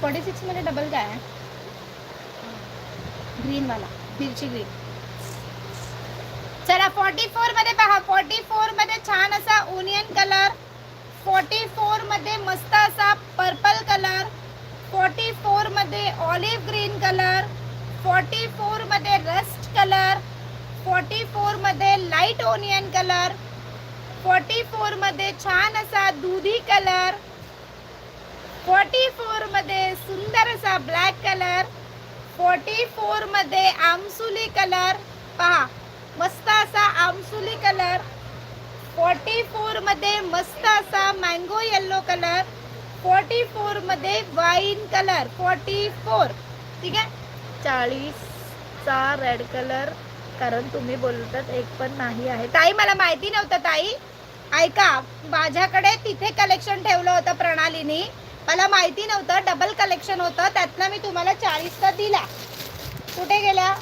46 मध्ये डबल काय आहे? ग्रीन वाला, मिरची ग्रीन. चला 44 मध्ये पहा, 44 मध्ये छान असा ओनियन कलर, 44 मध्ये मस्त असा पर्पल कलर, 44 मध्ये ऑलिव्ह ग्रीन कलर, 44 मध्ये रस्ट कलर, 44 मध्ये लाईट ओनियन कलर, 44 मध्ये छान असा दुधी कलर, 44 मध्ये सुंदर असा ब्लॅक कलर, 44 मध्ये आमसुली कलर, पहा मस्त असा आमसुली कलर, 44 मध्ये मस्त असा मँगो येल्लो कलर, 44 मध्ये वाईन कलर, 44. ठीक आहे. 40 चा रेड कलर, कारण तुम्ही बोलतात एक पण नाही आहे. ताई मला माहिती नव्हतं ताई, ऐका माझ्याकडे तिथे कलेक्शन ठेवलं होतं प्रणालीनी, मला माहिती नव्हतं डबल कलेक्शन होतं, त्यातनं मी तुम्हाला 40चा दिला. कुठे गेला?